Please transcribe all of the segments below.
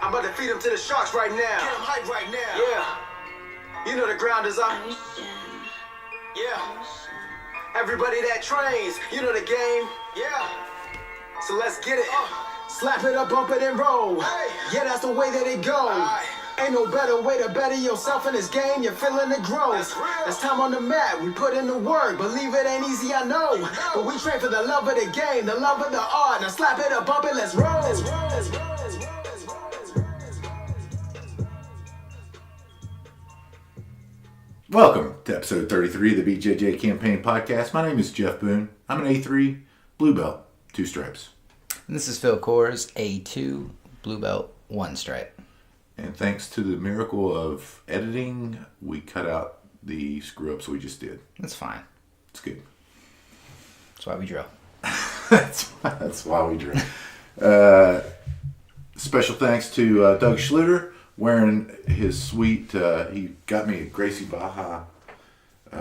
I'm about to feed them to the sharks right now. Get them hype right now. Yeah. You know the ground is up. Yeah. Everybody that trains, you know the game. Yeah. So let's get it. Slap it up, bump it and roll. Hey. Yeah, that's the way that it goes. Ain't no better way to better yourself in this game. You're feeling the growth. It's time on the mat. We put in the work. Believe it ain't easy, I know. But we train for the love of the game, the love of the art. Now slap it up, bump it, let's roll. Welcome to episode 33 of the BJJ Campaign podcast. My name is Jeff Boone. I'm an A3 blue belt, 2 stripes. And this is Phil Coors, A2 blue belt, 1 stripe. And thanks to the miracle of editing, we cut out the screw-ups we just did. That's fine. It's good. That's why we drill. That's why we drill. Special thanks to Doug Schluter, wearing his sweet, he got me a Gracie Baja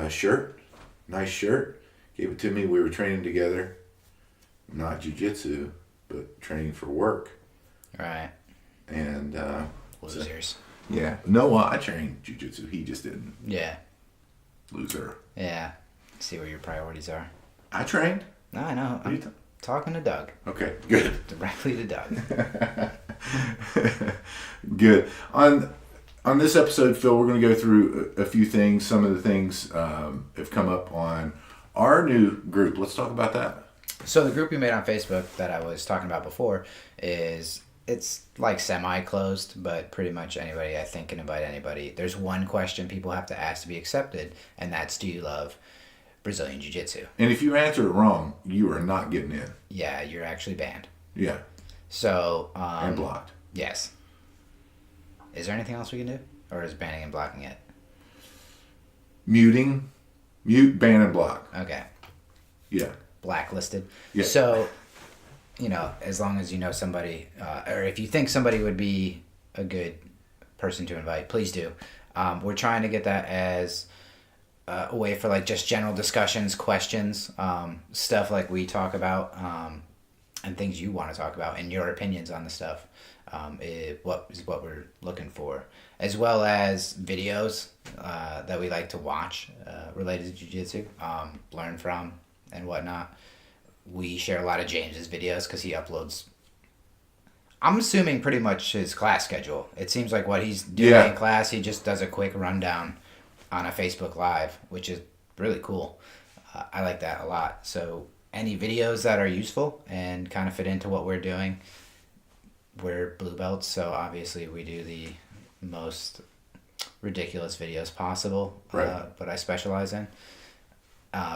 shirt. Nice shirt. Gave it to me. We were training together. Not jiu-jitsu, but training for work. Right. And... losers. Yeah. No, I trained jiu-jitsu. He just didn't. Yeah. Loser. Yeah. See where your priorities are. I trained. No, I know. I'm talking to Doug. Okay, good. Directly to Doug. Good. On this episode, Phil, we're going to go through a few things. Some of the things have come up on our new group. Let's talk about that. So the group we made on Facebook that I was talking about before it's like semi-closed, but pretty much anybody I think can invite anybody. There's one question people have to ask to be accepted, and that's, do you love Brazilian Jiu-Jitsu? And if you answer it wrong, you are not getting in. Yeah, you're actually banned. Yeah. So... and blocked. Yes. Is there anything else we can do? Or is banning and blocking it? Mute, ban, and block. Okay. Yeah. Blacklisted. Yeah. So... as long as you know somebody, or if you think somebody would be a good person to invite, please do. We're trying to get that as a way for like just general discussions, questions, stuff like we talk about, and things you want to talk about, and your opinions on the stuff. Is what we're looking for, as well as videos that we like to watch related to jiu-jitsu, learn from, and whatnot. We share a lot of James's videos because he uploads, I'm assuming, pretty much his class schedule. It seems like what he's doing in class, he just does a quick rundown on a Facebook Live, which is really cool. I like that a lot. So any videos that are useful and kind of fit into what we're doing, we're blue belts, so obviously we do the most ridiculous videos possible, right. But I specialize in.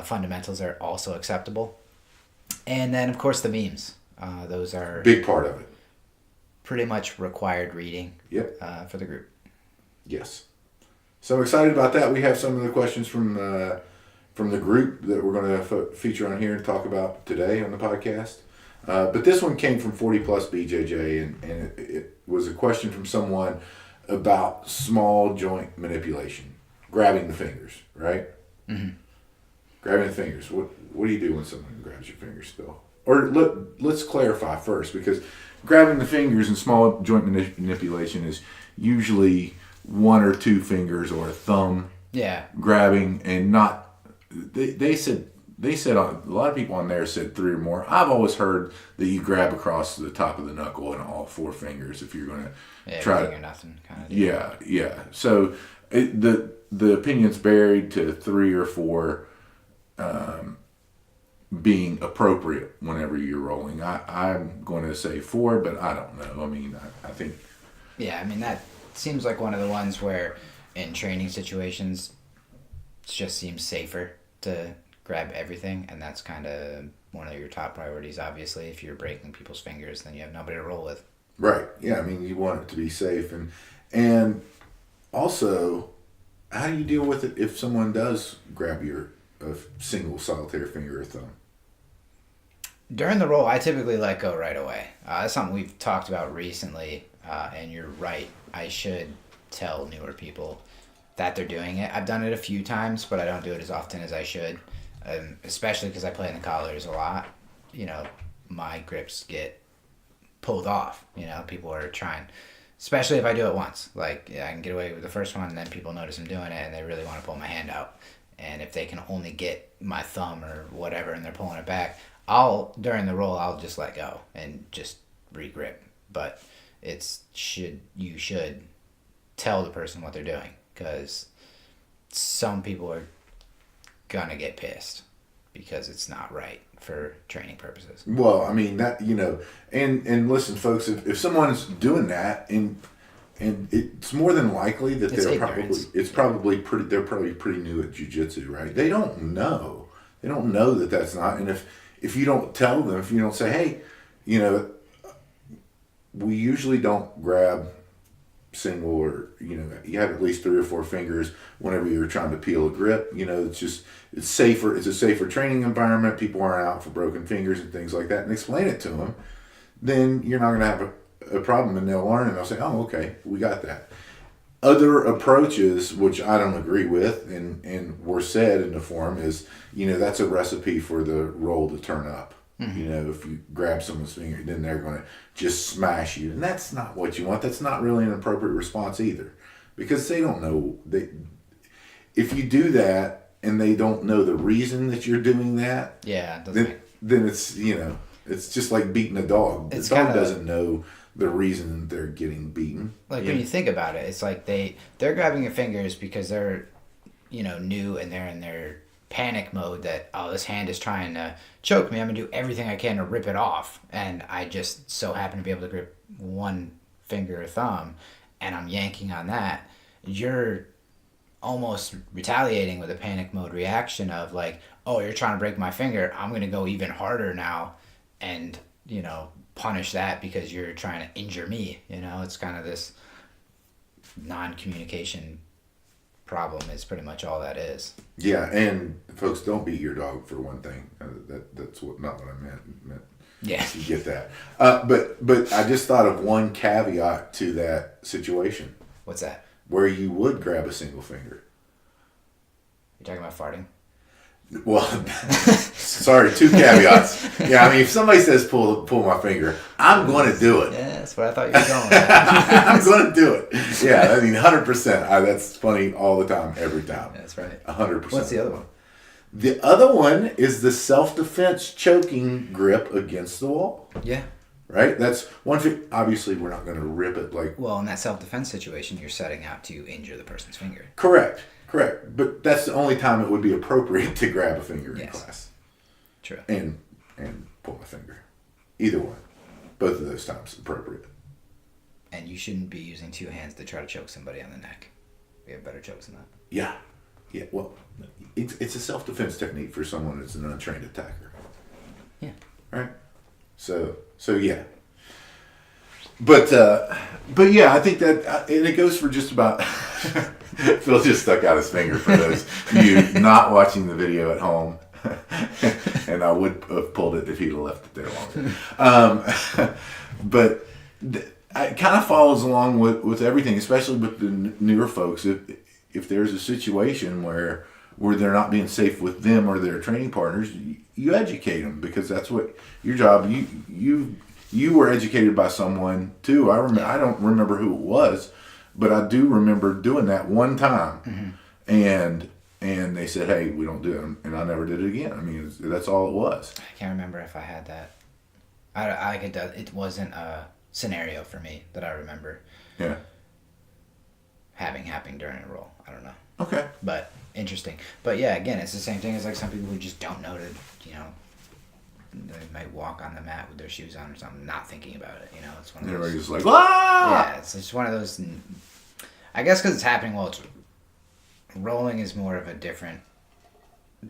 Fundamentals are also acceptable. And then, of course, the memes. Those are... big part of it. Pretty much required reading. Yep. For the group. Yes. So I'm excited about that. We have some of the questions from the group that we're going to feature on here and talk about today on the podcast. But this one came from 40 Plus BJJ, and it was a question from someone about small joint manipulation, grabbing the fingers, right? Mm-hmm. Grabbing the fingers. What do you do when someone grabs your fingers, Phil? Or let's clarify first, because grabbing the fingers and small joint manipulation is usually 1 or 2 fingers or a thumb. Yeah. Grabbing, and not. They said a lot of people on there said 3 or more. I've always heard that you grab across the top of the knuckle and all 4 fingers if you're going to try to. Or nothing kind of. Yeah. So the opinion's varied to 3 or 4. Being appropriate whenever you're rolling. I'm going to say 4, but I don't know. I mean, I think... Yeah, I mean, that seems like one of the ones where in training situations it just seems safer to grab everything, and that's kind of one of your top priorities, obviously. If you're breaking people's fingers, then you have nobody to roll with. Right. Yeah, I mean, you want it to be safe. And also, how do you deal with it if someone does grab a single solitary finger or thumb? During the roll, I typically let go right away. That's something we've talked about recently, and you're right. I should tell newer people that they're doing it. I've done it a few times, but I don't do it as often as I should, especially because I play in the collars a lot. My grips get pulled off. People are trying Especially if I do it once. Like, yeah, I can get away with the first one, and then people notice I'm doing it, and they really want to pull my hand out. And if they can only get my thumb or whatever, and they're pulling it back, during the roll, I'll just let go and just re-grip. But you should tell the person what they're doing, because some people are gonna get pissed because it's not right for training purposes. Well, I mean that, and listen, folks, if someone's doing that, and it's more than likely that they're probably pretty new at jiu-jitsu, right? They don't know that that's not. And if you don't tell them, if you don't say, hey, we usually don't grab single, or you have at least 3 or 4 fingers whenever you're trying to peel a grip. It's safer. It's a safer training environment. People aren't out for broken fingers and things like that, and explain it to them. Then you're not going to have a problem, and they'll learn, and they'll say, oh, okay, we got that. Other approaches, which I don't agree with, and were said in the forum, is that's a recipe for the roll to turn up. Mm-hmm. If you grab someone's finger, then they're going to just smash you. And that's not what you want. That's not really an appropriate response either. Because they don't know. If you do that and they don't know the reason that you're doing that, then it's, it's just like beating a dog. The dog doesn't know the reason they're getting beaten. Like, when you think about it, it's like they're grabbing your fingers because they're, new, and they're in their panic mode that, oh, this hand is trying to choke me. I'm gonna do everything I can to rip it off, and I just so happen to be able to grip one finger or thumb, and I'm yanking on that. You're almost retaliating with a panic mode reaction of like, oh, you're trying to break my finger, I'm gonna go even harder now and punish that because you're trying to injure me. It's kind of this non-communication problem is pretty much all that is. Yeah, and folks, don't beat your dog, for one thing. That's not what I meant. Yeah, you get that. But I just thought of one caveat to that situation. What's that? Where you would grab a single finger. You talking about farting? Well, sorry, 2 caveats. Yeah, I mean, if somebody says pull my finger, I'm going to do it. Yeah, that's what I thought you were going with. I'm going to do it. Yeah, I mean, 100%. That's funny all the time, every time. That's right. 100%. What's the other one? The other one is the self-defense choking grip against the wall. Yeah. Right? That's one thing. Obviously, we're not going to rip it like... Well, in that self-defense situation, you're setting out to injure the person's finger. Correct. But that's the only time it would be appropriate to grab a finger in class. True. And pull my finger. Either one. Both of those times appropriate. And you shouldn't be using 2 hands to try to choke somebody on the neck. We have better chokes than that. Yeah. Well, it's a self-defense technique for someone that's an untrained attacker. Yeah. Right? So yeah. But yeah, I think that, and it goes for just about... Phil just stuck out his finger for those of you not watching the video at home. And I would have pulled it if he'd have left it there longer. But it kind of follows along with everything, especially with the newer folks. If there's a situation where they're not being safe with them or their training partners, you educate them, because that's what your job. You were educated by someone too. I don't remember who it was, but I do remember doing that one time, and they said, "Hey, we don't do it," and I never did it again. I mean, that's all it was. I can't remember if I had that. It wasn't a scenario for me that I remember. Yeah. Having happened during a roll. I don't know. Okay. But interesting. But yeah, again, it's the same thing as like some people who just don't know to, they might walk on the mat with their shoes on or something, not thinking about it. It's one of those. Everybody's like, ah! Yeah, it's just one of those. I guess because it's happening while it's rolling is more of a different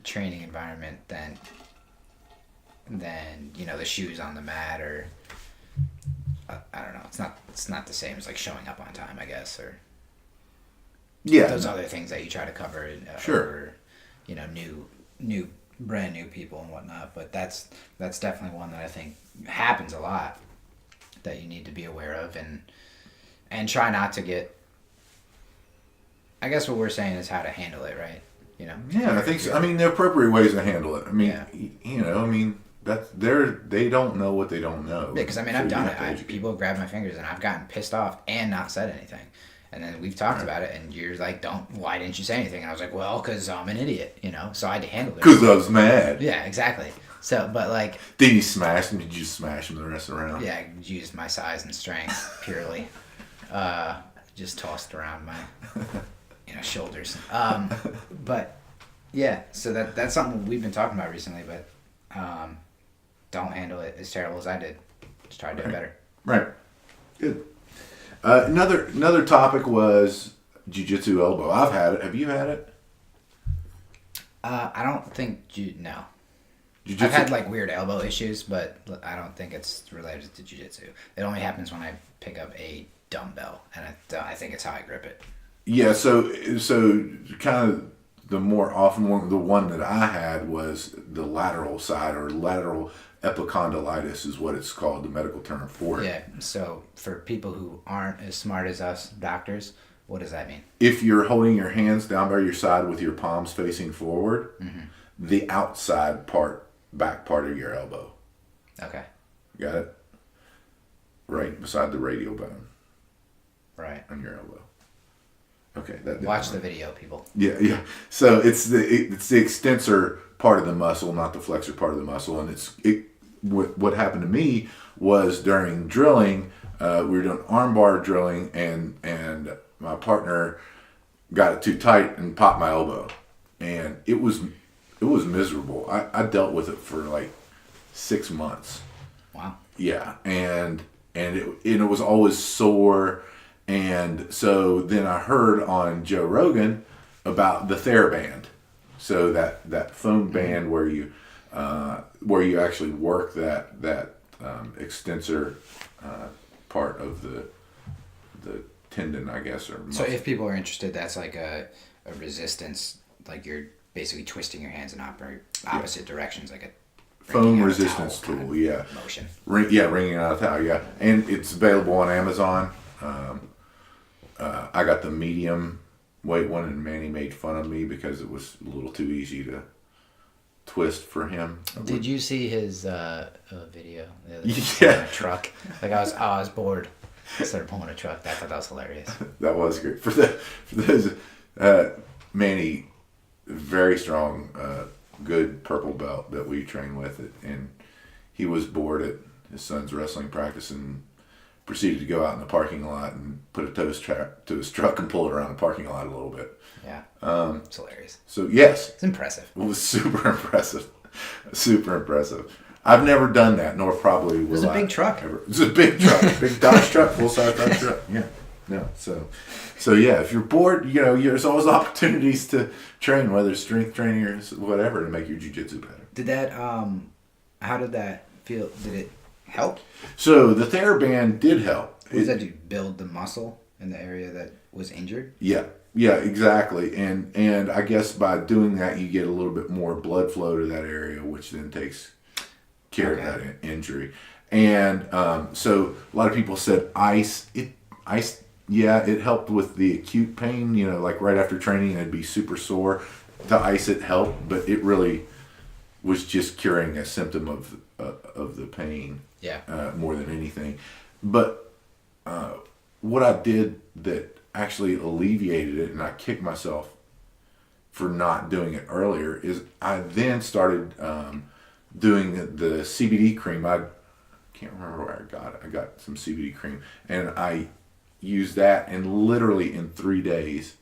training environment than the shoes on the mat, or I don't know. It's not the same as like showing up on time, I guess, or those other things that you try to cover. Sure. Or, new brand new people and whatnot. But that's definitely one that I think happens a lot, that you need to be aware of and try not to get. I guess what we're saying is how to handle it, right? Yeah, I think so. I mean, the appropriate ways to handle it. I mean, they don't know what they don't know. Yeah, because I mean, So I've you done have to it. educate. People grab my fingers, and I've gotten pissed off and not said anything. And then we've talked about it, and you're like, why didn't you say anything? And I was like, well, because I'm an idiot, so I had to handle it. Because I was mad. Yeah, exactly. So, but like... Did you smash him? Did you smash him the rest of the round? Yeah, I used my size and strength purely. Just tossed around my, shoulders. But, yeah, so that's something we've been talking about recently, but don't handle it as terrible as I did. Just try to do it better. Right. Good. Another topic was jiu-jitsu elbow. I've had it. Have you had it? I don't think no. Jiu-jitsu? I've had like weird elbow issues, but I don't think it's related to jiu-jitsu. It only happens when I pick up a dumbbell, and I think it's how I grip it. Yeah. So kind of the more often one, the one that I had was the lateral side, or lateral epicondylitis is what it's called, the medical term for it. Yeah. So for people who aren't as smart as us doctors, what does that mean? If you're holding your hands down by your side with your palms facing forward, the outside back part of your elbow. Okay. Got it? Right beside the radial bone Right. on your elbow. Okay. Watch the video, people. Yeah. So it's the extensor part of the muscle, not the flexor part of the muscle. And what happened to me was during drilling, we were doing armbar drilling, and my partner got it too tight and popped my elbow, and it was miserable. I dealt with it for like 6 months. Wow. Yeah, and it was always sore. And so then I heard on Joe Rogan about the TheraBand. So that foam band where you actually work that extensor part of the tendon, I guess, or muscle. So if people are interested, that's like a resistance, like you're basically twisting your hands in opposite directions, like a foam resistance tool. Yeah. Motion. Wringing out a towel. Yeah, and it's available on Amazon. I got the medium weight one, and Manny made fun of me because it was a little too easy to twist for him. Did you see his video? The other day, Yeah. in a truck. Like I was bored. I started pulling a truck. I thought that was hilarious. That was great. For those, Manny, very strong, good purple belt that we train with it, and he was bored at his son's wrestling practice and proceeded to go out in the parking lot and put a tow strap to his truck and pull it around the parking lot a little bit. Yeah. It's hilarious. So yes, It's impressive. it was super impressive. Super impressive. I've never done that, nor probably will I. It was a big truck. Ever. It was a big truck, big Dodge truck, full size Dodge truck. Yeah, no. So yeah, if you're bored, there's always opportunities to train, whether it's strength training or whatever, to make your jiu-jitsu better. Did that? How did that feel? Did it help? So the TheraBand did help. What does that do? Build the muscle in the area that was injured? Yeah, exactly. And I guess by doing that, you get a little bit more blood flow to that area, which then takes care of that injury. And so a lot of people said ice. Yeah, it helped with the acute pain. Like right after training, it'd be super sore. The ice it helped, but it really was just curing a symptom of the pain. Yeah. More than anything. But what I did that actually alleviated it, and I kicked myself for not doing it earlier, is I then started doing the CBD cream. I can't remember where I got it. I got some CBD cream, and I used that, and literally in 3 days,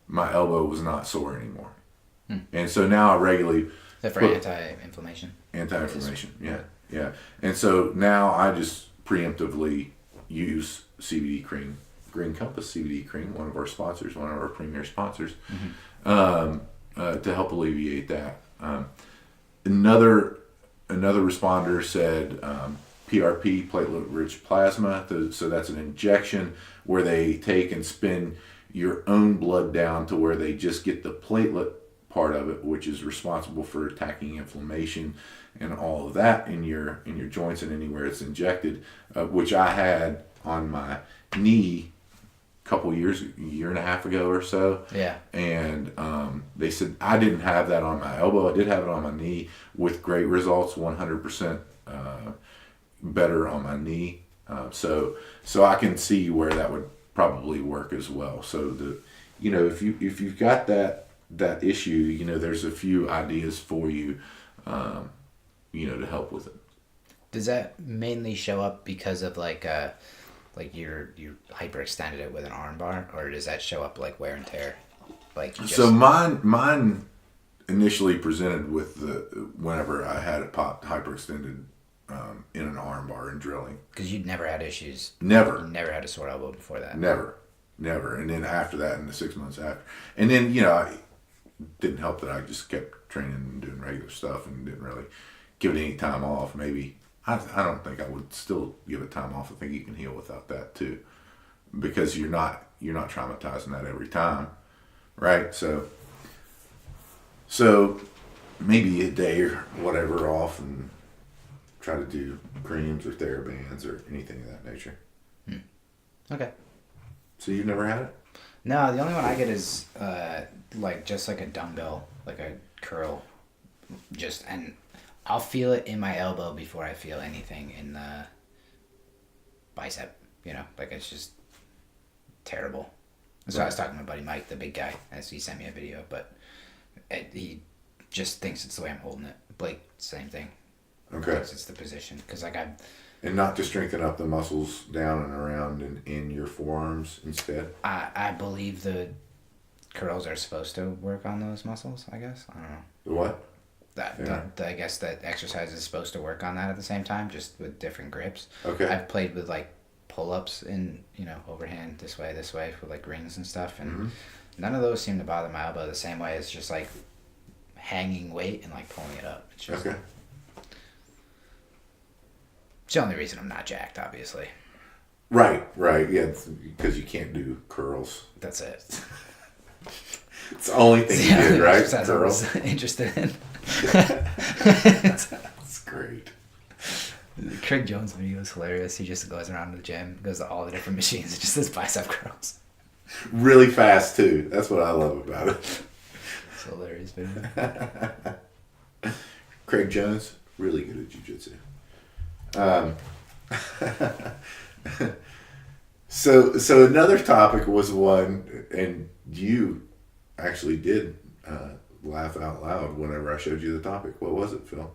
my elbow was not sore anymore. And so now I regularly... Is that for anti-inflammation? Anti-inflammation, yeah. And so now I just preemptively use CBD cream, Green Compass CBD cream, one of our sponsors, one of our premier sponsors, to help alleviate that. Another responder said PRP, platelet-rich plasma. So that's an injection where they take and spin your own blood down to where they just get the platelet part of it, which is responsible for attacking inflammation and all of that in your joints and anywhere it's injected, which I had on my knee couple years, a year and a half ago or so. Yeah. And they said I didn't have that on my elbow. I did have it on my knee with great results, 100% better on my knee. So I can see where that would probably work as well. So if you've got that issue, there's a few ideas for you, to help with it. Does that mainly show up because of like you hyperextended it with an arm bar, or does that show up like wear and tear? So mine initially presented with whenever I had it popped hyperextended in an arm bar and drilling. Because you'd never had issues. Never. You never had a sore elbow before that. Never. And then after that, in the 6 months after, and then I didn't help that I just kept training and doing regular stuff and didn't really give it any time off. Maybe I don't think I would still give it time off. I think you can heal without that too, because you're not traumatizing that every time, right? So maybe a day or whatever off and try to do creams or TheraBands or anything of that nature. Okay. So you've never had it? No, the only one I get is just like a dumbbell, like a curl, and I'll feel it in my elbow before I feel anything in the bicep. It's just terrible. So I was talking to my buddy Mike, the big guy, as he sent me a video, but he just thinks it's the way I'm holding it. Blake, same thing. Okay. Thinks it's the position, because and not to strengthen up the muscles down and around in your forearms instead? I believe the curls are supposed to work on those muscles, I guess. I don't know. The what? I guess that exercise is supposed to work on that at the same time, just with different grips. Okay. I've played with pull-ups in, overhand this way with rings and stuff, and none of those seem to bother my elbow the same way as just hanging weight and pulling it up. It's just, okay. It's the only reason I'm not jacked, obviously. Right, yeah, because you can't do curls. That's it. It's the only thing you did, right? Curls. I was interested in. That's great. Craig Jones' video is hilarious. He just goes around the gym, goes to all the different machines, and just does bicep curls. Really fast, too. That's what I love about it. It's a hilarious video. Craig Jones, really good at jiu-jitsu. So another topic was one, and you actually did laugh out loud whenever I showed you the topic. What was it, Phil?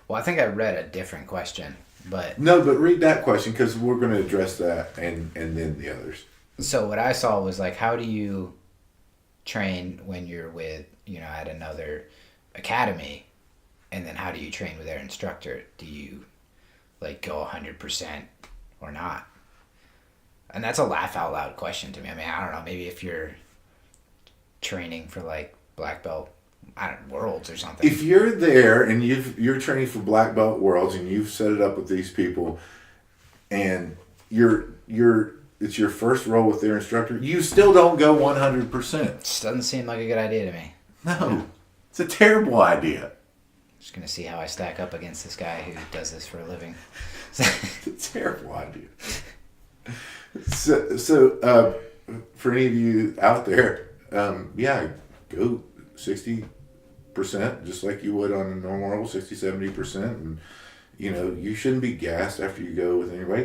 Well, I think I read a different question, but... No, but read that question, because we're going to address that and then the others. So what I saw was how do you train when you're with, at another academy, and then how do you train with their instructor? Do you go 100% or not? And that's a laugh out loud question to me. I mean, I don't know, maybe if you're training for black belt worlds or something. If you're there and you're training for black belt worlds and you've set it up with these people and it's your first role with their instructor, you still don't go 100%. Just doesn't seem like a good idea to me. No. It's a terrible idea. Just gonna see how I stack up against this guy who does this for a living. It's a terrible idea. So for any of you out there, go 60%, just like you would on a normal roll, 60-70%, and you shouldn't be gassed after you go with anybody.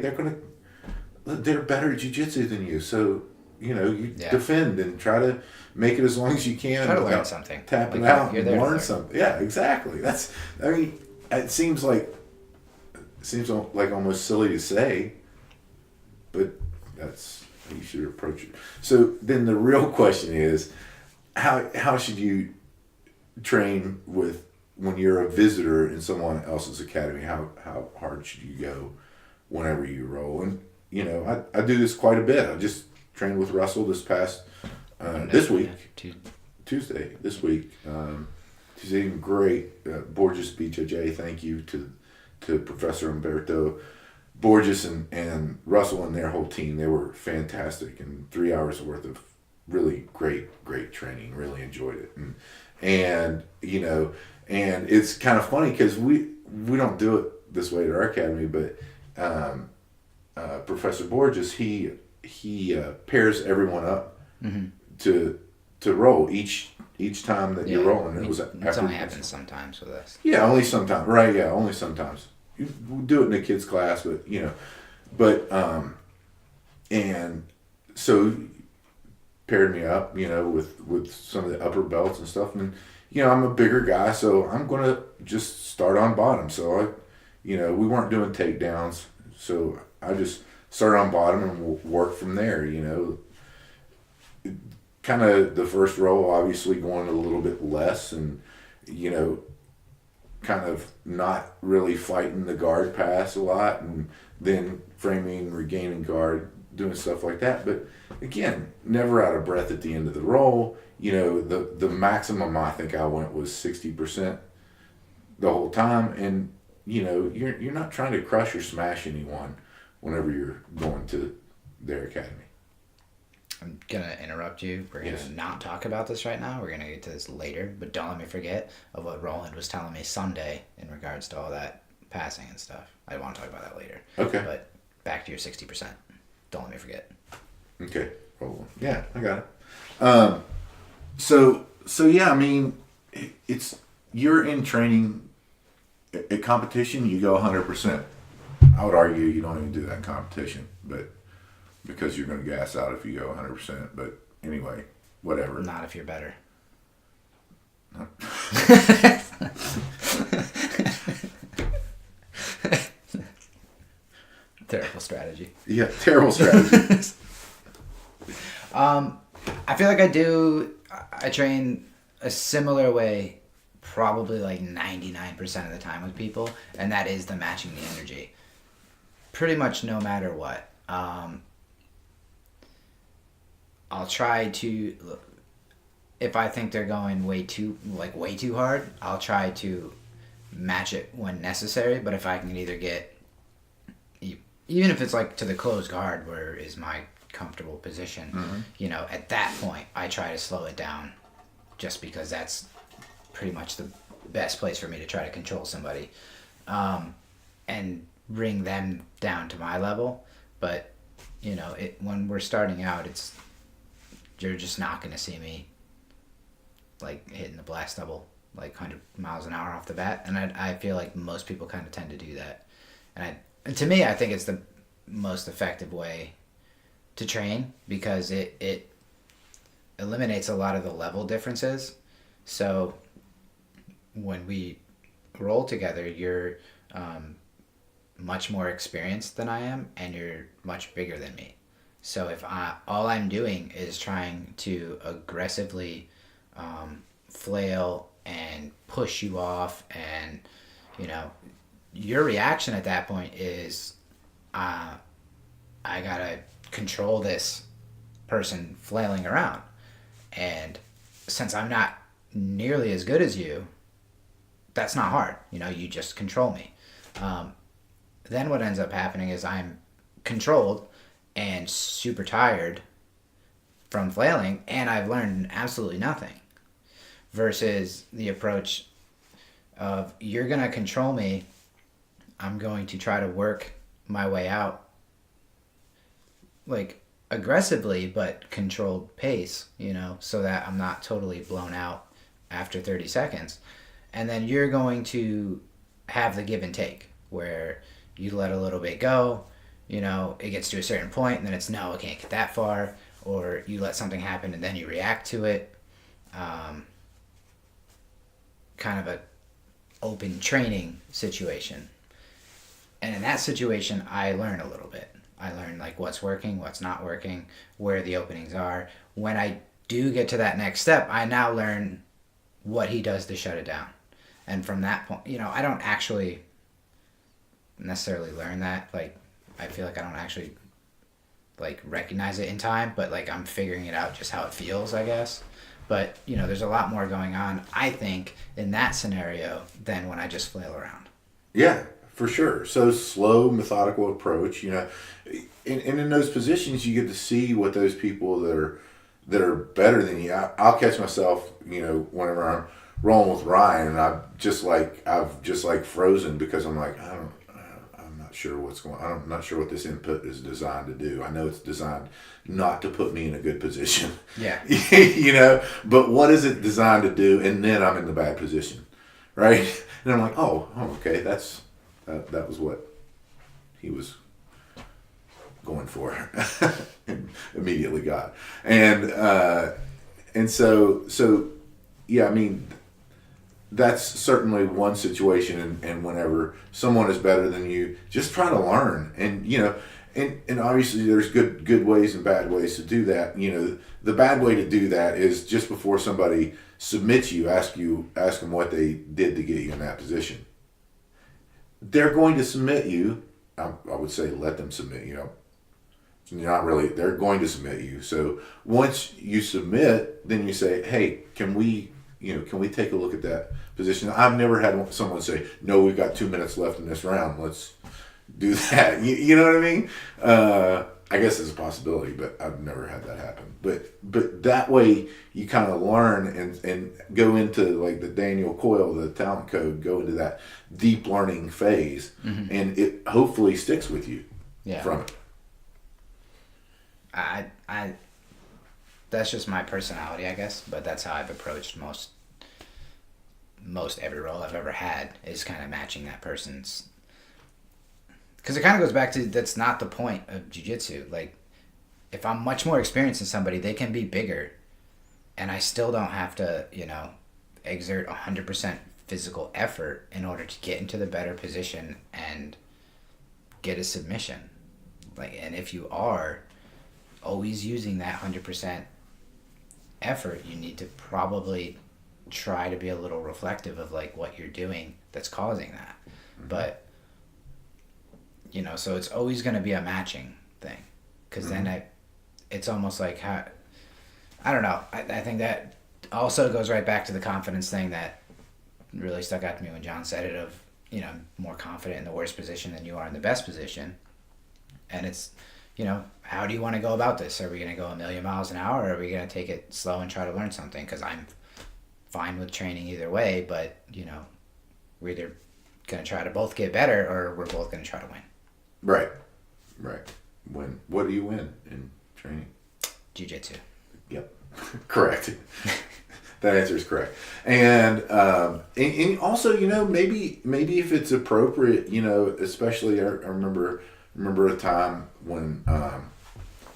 They're better at jiu-jitsu than you, so defend and try to make it as long as you can. Try to learn something. Tap it out and learn something. Yeah, exactly. It seems like almost silly to say, but that's how you should approach it. So then the real question is, how should you train when you're a visitor in someone else's academy? How hard should you go whenever you roll? And I do this quite a bit. I just trained with Russell this past this week, Tuesday. This week, Tuesday, great. Borges BJJ. Thank you to Professor Umberto Borges and Russell and their whole team. They were fantastic, and 3 hours worth of really great training. Really enjoyed it, and it's kind of funny because we don't do it this way at our academy, but Professor Borges, he pairs everyone up to roll each time that you're rolling. It only happens sometimes with us. Yeah, only sometimes. Right? Yeah, only sometimes. We'll do it in a kids class, but and so paired me up, with some of the upper belts and stuff, and I'm a bigger guy, so I'm gonna just start on bottom. So we weren't doing takedowns, so I just started on bottom and work from there. Kind of the first roll, obviously going a little bit less, and kind of not really fighting the guard pass a lot, and then framing, regaining guard, doing stuff like that. But again, never out of breath at the end of the roll. The maximum I think I went was 60% the whole time, and you're not trying to crush or smash anyone whenever you're going to their academy. I'm going to interrupt you. We're going to not talk about this right now. We're going to get to this later. But don't let me forget of what Roland was telling me Sunday in regards to all that passing and stuff. I want to talk about that later. Okay. But back to your 60%. Don't let me forget. Okay. Oh, yeah, I got it. So yeah, I mean, you're in training. At competition, you go 100%. I would argue you don't even do that in competition, but because you're going to gas out if you go 100%. But anyway, whatever. Not if you're better. Terrible strategy. Yeah, terrible strategy. I feel like I train a similar way probably like 99% of the time with people, and that is the matching the energy. Pretty much no matter what. I'll try to, if I think they're going way too hard, I'll try to match it when necessary. But if I can either get, even if it's like to the closed guard where is my comfortable position, at that point I try to slow it down, just because that's pretty much the best place for me to try to control somebody, and bring them down to my level. But when we're starting out, you're just not going to see me like hitting the blast double like 100 miles an hour off the bat, and I feel like most people kind of tend to do that, and to me I think it's the most effective way to train, because it eliminates a lot of the level differences. So when we roll together, you're much more experienced than I am, and you're much bigger than me. So if all I'm doing is trying to aggressively flail and push you off, and your reaction at that point is I gotta control this person flailing around, and since I'm not nearly as good as you, that's not hard. You just control me. Then what ends up happening is I'm controlled and super tired from flailing, and I've learned absolutely nothing. Versus the approach of, you're going to control me, I'm going to try to work my way out like aggressively but controlled pace, so that I'm not totally blown out after 30 seconds. And then you're going to have the give and take, where you let a little bit go, it gets to a certain point, and then it's, no, it can't get that far, or you let something happen and then you react to it. Kind of a open training situation. And in that situation, I learn a little bit. I learn like what's working, what's not working, where the openings are. When I do get to that next step, I now learn what he does to shut it down. And from that point, I don't actually necessarily learn that. Like, I feel like I don't actually like recognize it in time, but like I'm figuring it out just how it feels, I guess. But there's a lot more going on, I think, in that scenario than when I just flail around. Yeah, for sure. So slow, methodical approach. And in those positions, you get to see what those people that are better than you. I'll catch myself, whenever I'm rolling with Ryan, and I've just like frozen, because I'm like, I'm not sure what's going on. I'm not sure what this input is designed to do. I know it's designed not to put me in a good position. Yeah. You know, but what is it designed to do? And then I'm in the bad position, right? And I'm like, oh okay, that was what he was going for. And immediately got. And so yeah, I mean, that's certainly one situation, and whenever someone is better than you, just try to learn. And you know, and obviously there's good ways and bad ways to do that. You know, the bad way to do that is just before somebody submits you, ask them what they did to get you in that position. They're going to submit you. I would say let them submit you. Not really. They're going to submit you. So once you submit, then you say, hey, can we take a look at that position? I've never had someone say, no, we've got 2 minutes left in this round. Let's do that. You know what I mean? I guess it's a possibility, but I've never had that happen. But that way you kind of learn and go into like the Daniel Coyle, the talent code, go into that deep learning phase, and it hopefully sticks with you from it. I that's just my personality, I guess, but that's how I've approached most every role I've ever had, is kind of matching that person's, because it kind of goes back to, that's not the point of jiu-jitsu. Like, if I'm much more experienced than somebody, they can be bigger and I still don't have to, you know, exert 100% physical effort in order to get into the better position and get a submission. Like, and if you are always using that 100% effort, you need to probably try to be a little reflective of like what you're doing that's causing that. But you know, so it's always going to be a matching thing, because then it's almost like how, I don't know, I think that also goes right back to the confidence thing that really stuck out to me when John said it, of, you know, more confident in the worst position than you are in the best position. And it's, you know, how do you want to go about this? Are we going to go a million miles an hour, or are we going to take it slow and try to learn something? Because I'm fine with training either way, but, you know, we're either going to try to both get better, or we're both going to try to win. Right. What do you win in training? Jiu-jitsu. Yep. Correct. That answer is correct. And also, you know, maybe if it's appropriate, you know, especially I remember a time when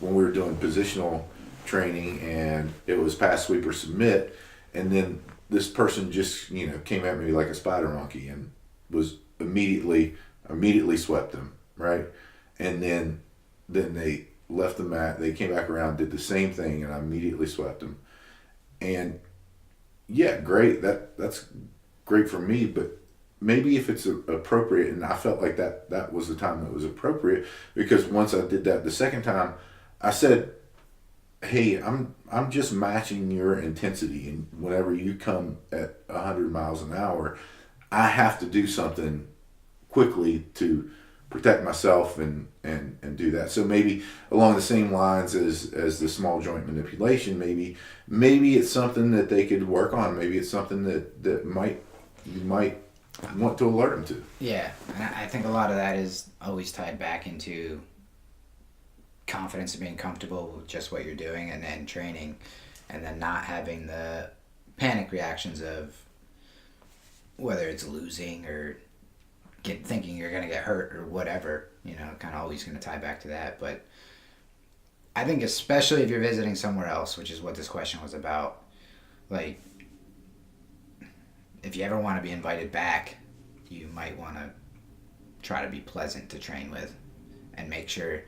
we were doing positional training and it was pass, sweep, or submit, and then this person just, you know, came at me like a spider monkey and was immediately swept them, right? And then they left the mat, they came back around, did the same thing, and I immediately swept them. And yeah, great, that's great for me, but maybe if it's appropriate, and I felt like that was the time that was appropriate, because once I did that the second time, I said, hey, I'm just matching your intensity, and whenever you come at 100 miles an hour, I have to do something quickly to protect myself and do that. So maybe along the same lines as the small joint manipulation, maybe it's something that they could work on. Maybe it's something that you might want to alert them to. Yeah, and I think a lot of that is always tied back into confidence and being comfortable with just what you're doing, and then training, and then not having the panic reactions of whether it's losing or thinking you're going to get hurt or whatever, you know, kind of always going to tie back to that. But I think especially if you're visiting somewhere else, which is what this question was about, like, if you ever want to be invited back, you might want to try to be pleasant to train with and make sure,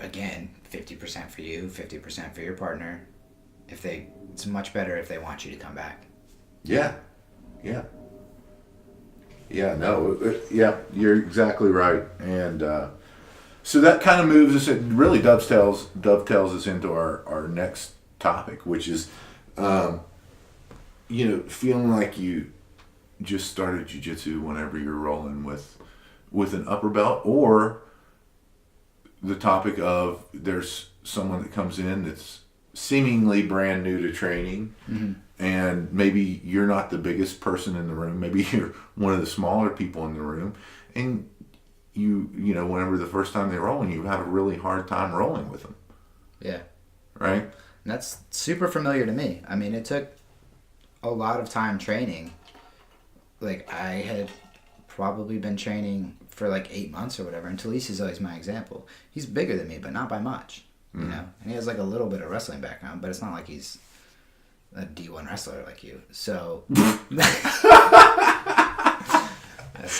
again, 50% for you, 50% for your partner. It's much better if they want you to come back. Yeah, you're exactly right. And so that kind of moves us, it really dovetails us into our next topic, which is, you know, feeling like you just started jiu-jitsu whenever you're rolling with an upper belt, or the topic of there's someone that comes in that's seemingly brand new to training, and maybe you're not the biggest person in the room, maybe you're one of the smaller people in the room, and whenever the first time they're rolling, you have a really hard time rolling with them. Yeah. Right? And that's super familiar to me. I mean, it took a lot of time training. Like, I had probably been training for like 8 months or whatever, and Talise is always my example. He's bigger than me, but not by much, you know? And he has like a little bit of wrestling background, but it's not like he's a D1 wrestler like you. So that's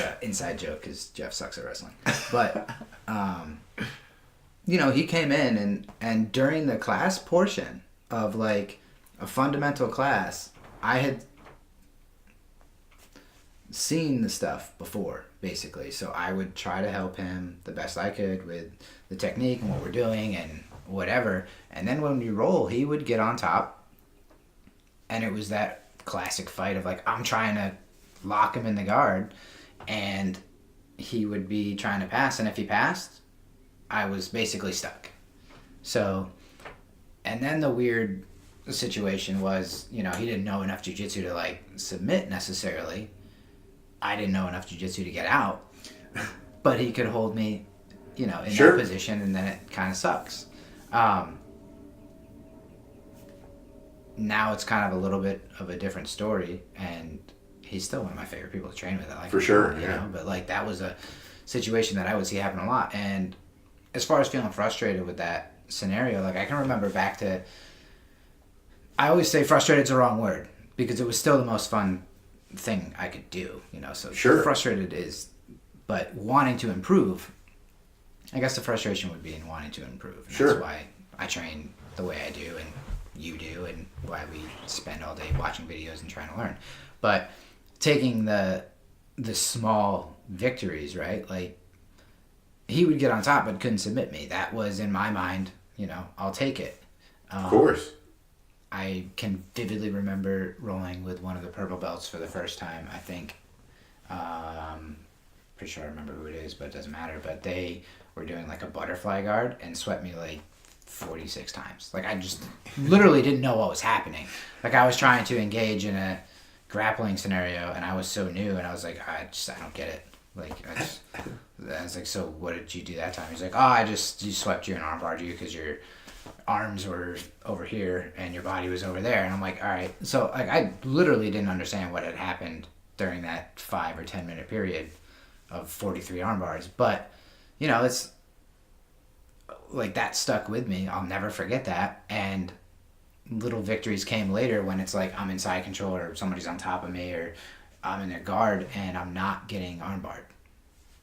an inside joke because Jeff sucks at wrestling. But, he came in and during the class portion of like a fundamental class, I had seen the stuff before, basically. So I would try to help him the best I could with the technique and what we're doing and whatever. And then when we roll, he would get on top. And it was that classic fight of like, I'm trying to lock him in the guard. And he would be trying to pass. And if he passed, I was basically stuck. So, and then the weird situation was, he didn't know enough jiu-jitsu to like submit necessarily. I didn't know enough jiu-jitsu to get out, but he could hold me, in Sure. that position, and then it kind of sucks. Now it's kind of a little bit of a different story, and he's still one of my favorite people to train with. I like For him, sure, you yeah. know? But like that was a situation that I would see happen a lot. And as far as feeling frustrated with that scenario, like I can remember back to, I always say frustrated is the wrong word because it was still the most fun thing I could do, so Sure. frustrated is, but wanting to improve, I guess the frustration would be in wanting to improve. And Sure. That's why I train the way I do and you do, and why we spend all day watching videos and trying to learn. But taking the small victories, right? Like he would get on top but couldn't submit me. That was in my mind, I'll take it. Of course. I can vividly remember rolling with one of the purple belts for the first time. I think, pretty sure I remember who it is, but it doesn't matter. But they were doing like a butterfly guard and swept me like 46 times. Like I just literally didn't know what was happening. Like I was trying to engage in a grappling scenario and I was so new and I was like, I don't get it. Like I was like, so what did you do that time? He's like, you swept you and armbarred you because your arms were over here and your body was over there. And I'm like, all right. So like I literally didn't understand what had happened during that 5 or 10 minute period of 43 arm bars. But it's like that stuck with me. I'll never forget that. And little victories came later when it's like I'm in side control or somebody's on top of me or I'm in their guard and I'm not getting armbarred.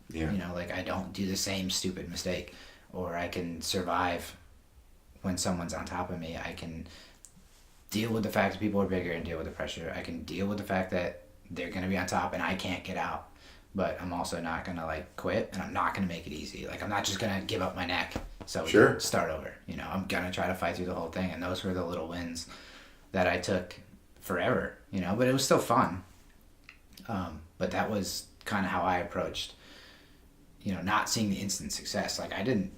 Yeah. Like I don't do the same stupid mistake, or I can survive when someone's on top of me. I can deal with the fact that people are bigger and deal with the pressure. I can deal with the fact that they're going to be on top and I can't get out. But I'm also not going to like quit, and I'm not going to make it easy. Like I'm not just going to give up my neck so we can start over. I'm going to try to fight through the whole thing. And those were the little wins that I took forever, but it was still fun. But that was kind of how I approached, not seeing the instant success. Like I don't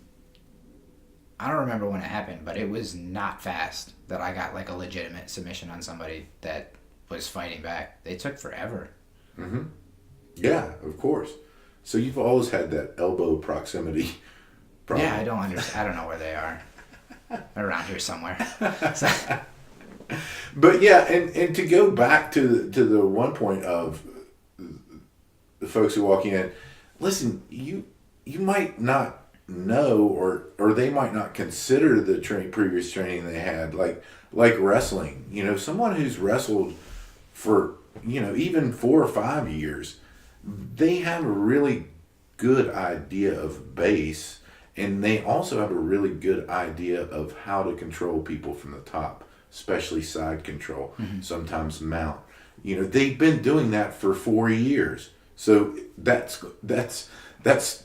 remember when it happened, but it was not fast that I got like a legitimate submission on somebody that was fighting back. They took forever. Mm-hmm. Yeah, of course. So you've always had that elbow proximity problem. Yeah, I don't know where they are. They're around here somewhere. So. But yeah, and to go back to the one point of the folks who walk in, listen, you might not know or they might not consider the previous training they had like wrestling. Someone who's wrestled for even 4 or 5 years, they have a really good idea of base, and they also have a really good idea of how to control people from the top, especially side control, sometimes mount. They've been doing that for 4 years. So that's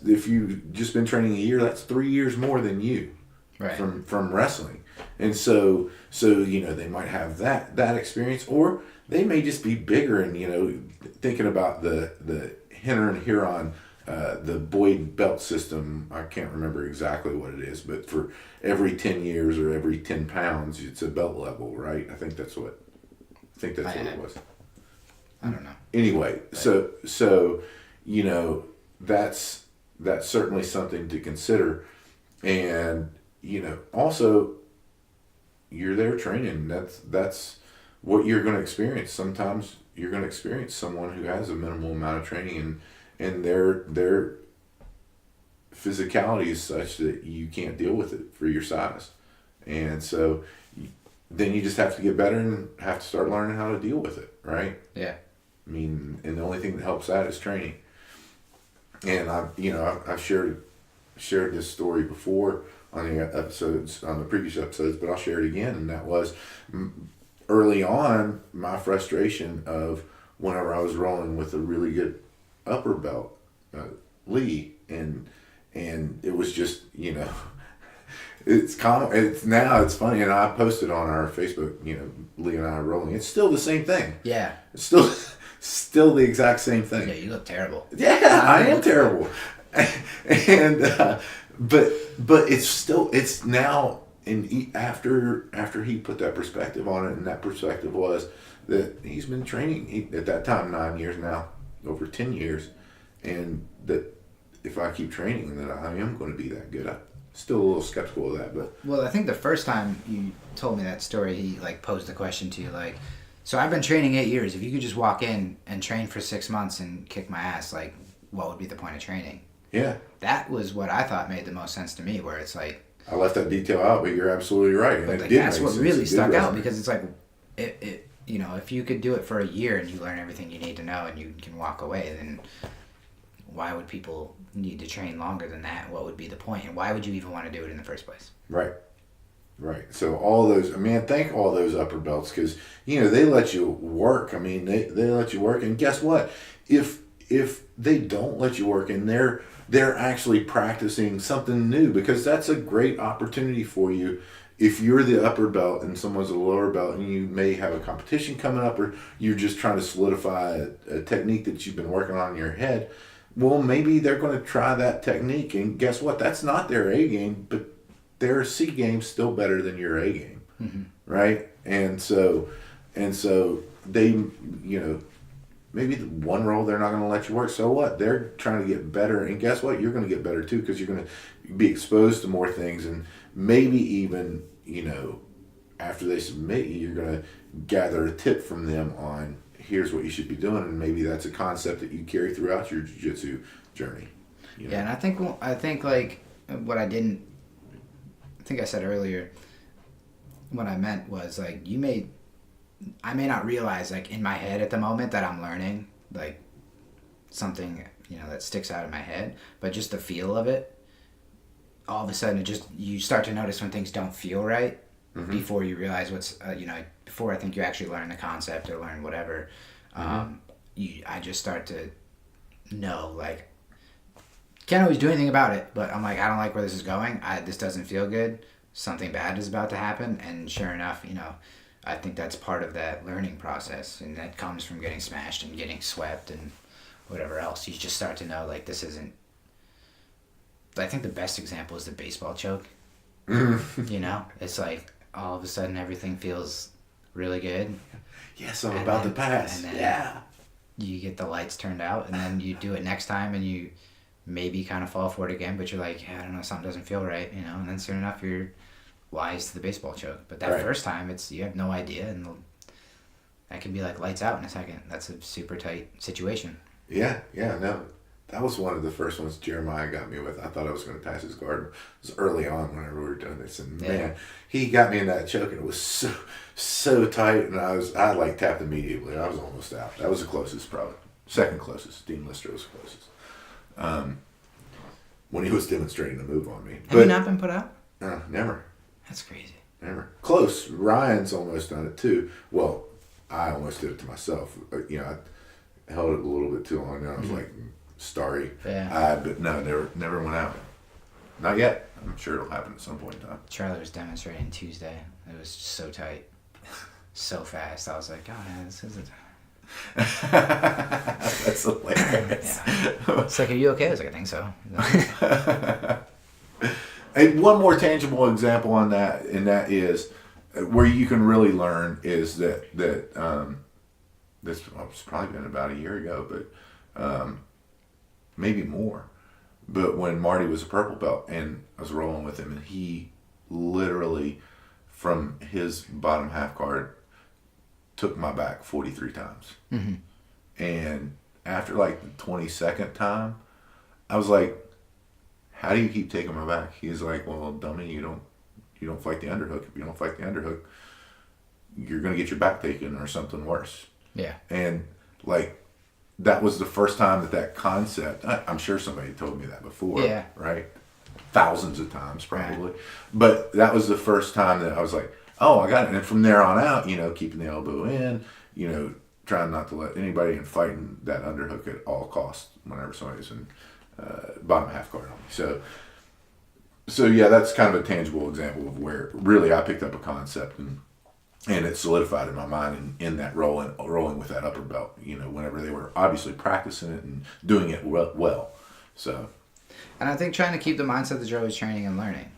if you've just been training a year, that's 3 years more than you, right, from wrestling. And so they might have that experience, or they may just be bigger and thinking about the Henner and Huron, the Boyd belt system. I can't remember exactly what it is, but for every 10 years or every 10 pounds, it's a belt level, right? I think that's what it was. I don't know. Anyway, so that's that's certainly something to consider. And, also you're there training. That's what you're going to experience. Sometimes you're going to experience someone who has a minimal amount of training, and their physicality is such that you can't deal with it for your size. And so then you just have to get better and have to start learning how to deal with it, right? Yeah. I mean, and the only thing that helps that is training. And I've shared this story before on the previous episodes, but I'll share it again. And that was early on, my frustration of whenever I was rolling with a really good upper belt, Lee, and it was just, it's common. It's funny, and I posted on our Facebook, Lee and I are rolling. It's still the same thing. Yeah. It's still the exact same thing. Yeah, you look terrible. Yeah, I am terrible. And but it's now, and after he put that perspective on it, and that perspective was that he's been training at that time 9 years now, over 10 years, and that if I keep training, that I am going to be that good. I'm still a little skeptical of that, but well, I think the first time you told me that story, he posed the question to you so I've been training 8 years. If you could just walk in and train for 6 months and kick my ass, what would be the point of training? Yeah. That was what I thought made the most sense to me, where it's I left that detail out, but you're absolutely right. But that's what really stuck out, because it's if you could do it for a year and you learn everything you need to know and you can walk away, then why would people need to train longer than that? What would be the point? And why would you even want to do it in the first place? Right. So all those, thank all those upper belts, because, they let you work. They let you work. And guess what? If they don't let you work and they're actually practicing something new, because that's a great opportunity for you. If you're the upper belt and someone's a lower belt, and you may have a competition coming up, or you're just trying to solidify a technique that you've been working on in your head, well, maybe they're going to try that technique, and guess what? That's not their A game, but their C game's still better than your A game, right? And so they, maybe the one roll they're not going to let you work. So what? They're trying to get better, and guess what? You're going to get better too, because you're going to be exposed to more things, and maybe even, after they submit you, you're going to gather a tip from them on here's what you should be doing, and maybe that's a concept that you carry throughout your jiu-jitsu journey. Yeah, and I think what I think I said earlier, what I meant was I may not realize in my head at the moment that I'm learning something that sticks out in my head, but just the feel of it, all of a sudden you start to notice when things don't feel right before you realize what's before I think you actually learn the concept or learn whatever. I just start to know can't always do anything about it, but I'm I don't like where this is going. This doesn't feel good. Something bad is about to happen, and sure enough, I think that's part of that learning process, and that comes from getting smashed and getting swept and whatever else. You just start to know this isn't. I think the best example is the baseball choke. It's all of a sudden everything feels really good. Yes, I'm about to pass. And then you get the lights turned out, and then you do it next time, and you maybe kind of fall for it again, but you're I don't know, something doesn't feel right, and then soon enough you're wise to the baseball choke. But that first time, you have no idea, and that can be lights out in a second. That's a super tight situation. Yeah, no. That was one of the first ones Jeremiah got me with. I thought I was going to pass his guard. It was early on whenever we were doing this, and man, he got me in that choke, and it was so tight, and I tapped immediately. I was almost out. That was the closest, probably second closest. Dean Lister was the closest. When he was demonstrating the move on me. Have you not been put out? Never. That's crazy. Never. Close. Ryan's almost done it too. Well, I almost did it to myself. I held it a little bit too long, and I was starry. Yeah. But no, never went out. Not yet. I'm sure it'll happen at some point in time. Charlie was demonstrating Tuesday. It was so tight. So fast. I was oh man, this isn't... That's hilarious. Yeah. It's are you okay? I was I think so. And one more tangible example on that, and that is where you can really learn is that this was probably been about a year ago, but maybe more. But when Marty was a purple belt and I was rolling with him, and he literally, from his bottom half guard, took my back 43 times. Mm-hmm. And after like the 22nd time, I was like, how do you keep taking my back? He's like, well, dummy, you don't fight the underhook. If you don't fight the underhook, you're going to get your back taken or something worse. Yeah. And like, that was the first time that concept, I'm sure somebody told me that before. Yeah. Right? Thousands of times probably. Right. But that was the first time that I was like, oh, I got it. And from there on out, keeping the elbow in, trying not to let anybody in, fighting that underhook at all costs whenever somebody's in bottom half guard on me. So yeah, that's kind of a tangible example of where really I picked up a concept and it solidified in my mind in that rolling with that upper belt, whenever they were obviously practicing it and doing it well. So. And I think trying to keep the mindset that you're always training and learning.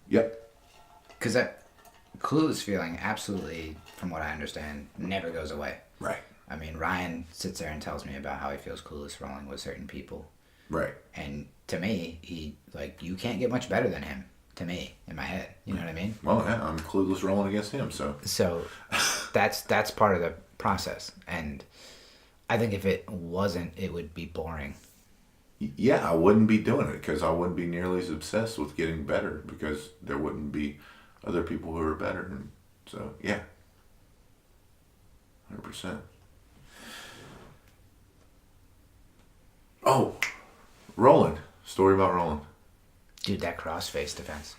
Yep. Because that clueless feeling, absolutely, from what I understand, never goes away. Right. I mean, Ryan sits there and tells me about how he feels clueless rolling with certain people. Right. And to me, you can't get much better than him, to me, in my head. You know what I mean? Well, yeah, I'm clueless rolling against him, so. So that's part of the process. And I think if it wasn't, it would be boring. Yeah, I wouldn't be doing it because I wouldn't be nearly as obsessed with getting better because there wouldn't be other people who are better. And so, yeah. 100%. Oh, Roland. Story about Roland. Dude, that cross-face defense.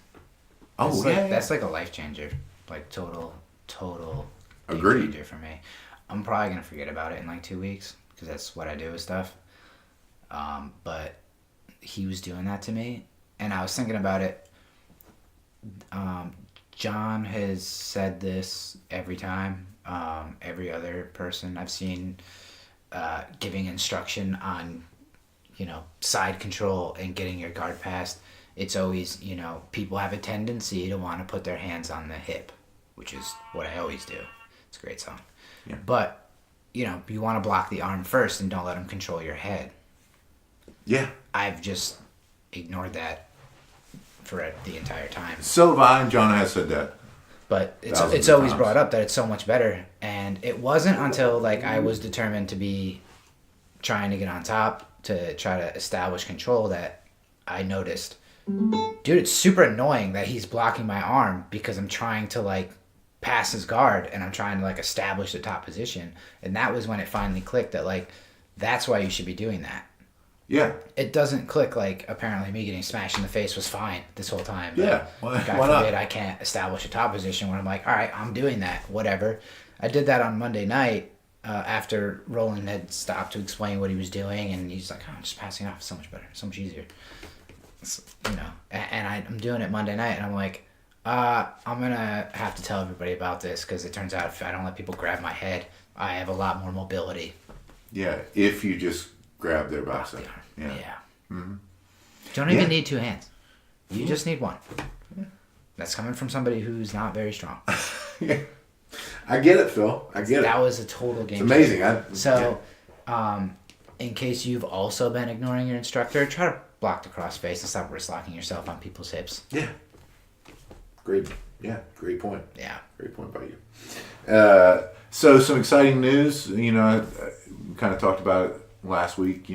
Oh, That's like a life changer. Like, total Agreed. Changer for me. I'm probably going to forget about it in like 2 weeks because that's what I do with stuff. But he was doing that to me, and I was thinking about it. John has said this every time. Every other person I've seen giving instruction on, side control and getting your guard passed. It's always, people have a tendency to want to put their hands on the hip, which is what I always do. It's a great song. Yeah. But, you want to block the arm first and don't let them control your head. Yeah. I've just ignored that for the entire time. So have I, and John has said that. But it's always brought up that it's so much better. And it wasn't until I was determined to be trying to get on top to try to establish control that I noticed, dude, it's super annoying that he's blocking my arm because I'm trying to pass his guard and I'm trying to establish the top position. And that was when it finally clicked that that's why you should be doing that. Yeah. It doesn't click apparently me getting smashed in the face was fine this whole time. Yeah. God forbid I can't establish a top position when I'm all right, I'm doing that, whatever. I did that on Monday night after Roland had stopped to explain what he was doing, and he's like, I'm just passing off. It's so much better, so much easier. And I'm doing it Monday night, and I'm like, I'm going to have to tell everybody about this because it turns out if I don't let people grab my head, I have a lot more mobility. Yeah, if you just grab their bicep. Yeah. Mm-hmm. Don't even need two hands. You just need one. Yeah. That's coming from somebody who's not very strong. Yeah. I get it, Phil. I get it. That was a total game. It's amazing. In case you've also been ignoring your instructor, try to block the cross face and stop wrist locking yourself on people's hips. Yeah. Great point. Yeah. Great point by you. So some exciting news. We kind of talked about it last week.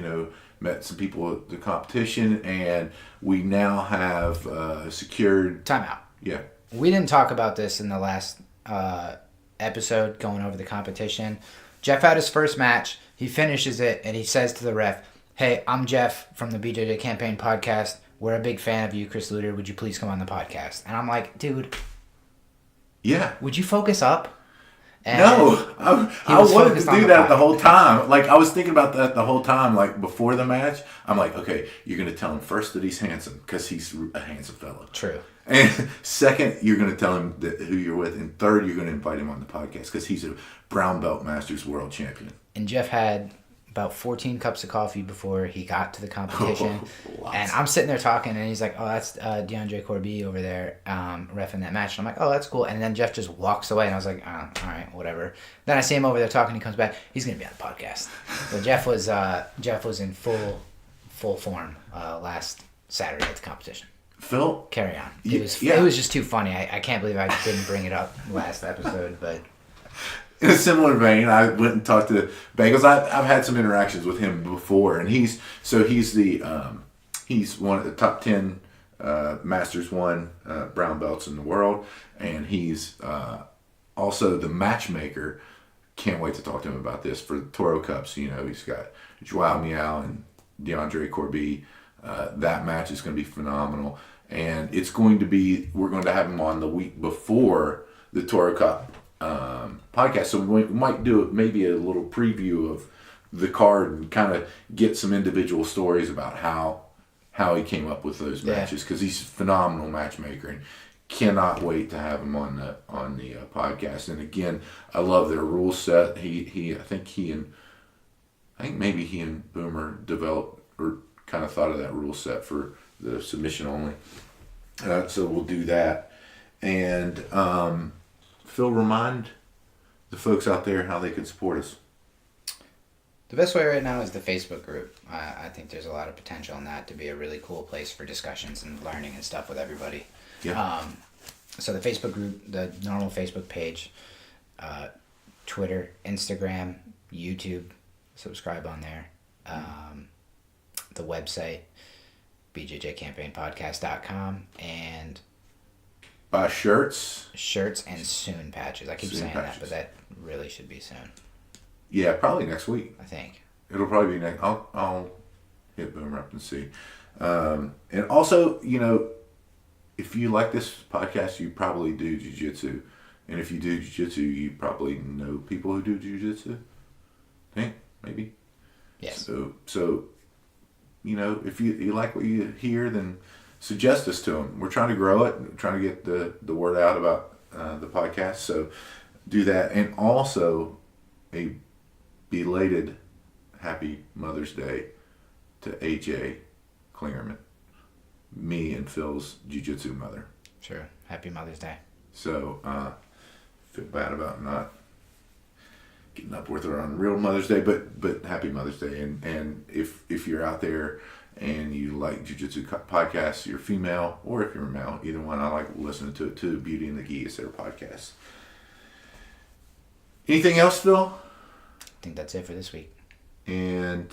Met some people at the competition, and we now have secured. Timeout. Yeah. We didn't talk about this in the last episode going over the competition. Jeff had his first match. He finishes it, and he says to the ref, "Hey, I'm Jeff from the BJJ Campaign podcast. We're a big fan of you, Chris Luter. Would you please come on the podcast?" And I'm like, dude. Yeah. Would you focus up? And no, I wanted to do that the whole time. I was thinking about that the whole time, before the match. I'm like, okay, you're going to tell him first that he's handsome, because he's a handsome fellow. True. And second, you're going to tell him who you're with. And third, you're going to invite him on the podcast, because he's a brown belt Masters world champion. And Jeff had about 14 cups of coffee before he got to the competition. And I'm sitting there talking, and he's like, oh, that's DeAndre Corby over there reffing that match. And I'm like, oh, that's cool. And then Jeff just walks away, and I was like, oh, all right, whatever. Then I see him over there talking. He comes back. He's going to be on the podcast. So Jeff was in full form last Saturday at the competition. Phil, Carry on. Yeah. It was just too funny. I can't believe I didn't bring it up last episode, but in a similar vein, I went and talked to Bagels. I've had some interactions with him before, and he's one of the top 10 Masters 1 brown belts in the world, and he's also the matchmaker. Can't wait to talk to him about this for the Toro Cups. You know, he's got Joao Miao and DeAndre Corby. That match is going to be phenomenal, and we're going to have him on the week before the Toro Cup podcast. So we might do maybe a little preview of the card and kind of get some individual stories about how he came up with those matches, because he's a phenomenal matchmaker, and cannot wait to have him on the podcast. And again, I love their rule set. I think maybe he and Boomer developed or kind of thought of that rule set for the submission only. So we'll do that. And Phil, remind the folks out there how they can support us. the best way right now is the Facebook group. I think there's a lot of potential in that to be a really cool place for discussions and learning and stuff with everybody. Yeah. So the Facebook group, the normal Facebook page, Twitter, Instagram, YouTube, subscribe on there. The website, BJJCampaignPodcast.com, and Buy shirts and soon patches. I keep Soon saying patches. that, but that really should be soon, Yeah, probably next week. I think. It'll probably be next. I'll hit Boomer up and see. And also, if you like this podcast, you probably do jiu-jitsu. And if you do jiu-jitsu, you probably know people who do jiu-jitsu. Think, maybe. Yes. So if you like what you hear, then suggest us to them. We're trying to grow it. We're trying to get the word out about the podcast. So do that. And also, a belated Happy Mother's Day to AJ Klingerman, me and Phil's jiu-jitsu mother. Sure. Happy Mother's Day. So feel bad about not getting up with her on real Mother's Day, but Happy Mother's Day. And if you're out there and you like jiu-jitsu podcasts, you're female, or if you're a male, either one, I like listening to it too. Beauty and the Gi is their podcast. Anything else, Phil? I think that's it for this week. And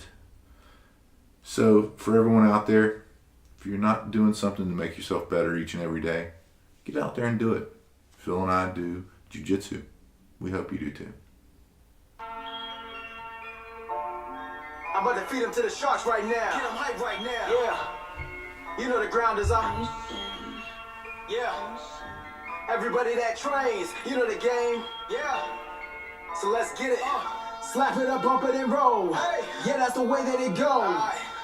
so for everyone out there, if you're not doing something to make yourself better each and every day, get out there and do it. Phil and I do jiu-jitsu. We hope you do too. I'm about to feed him to the sharks right now. Get him hype right now. Yeah. You know the ground is up. Yeah. Everybody that trains, you know the game. Yeah. So let's get it. Slap it up, bump it and roll. Hey. Yeah, that's the way that it goes.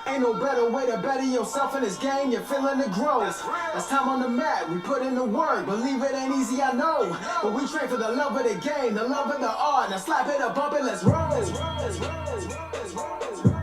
Ain't no better way to better yourself in this game. You're feeling the growth. That's time on the mat. We put in the work. Believe it ain't easy, I know. But we train for the love of the game, the love of the art. Now slap it up, bump it, let's roll. Let's roll, let's roll, let's roll, let's roll, let's roll.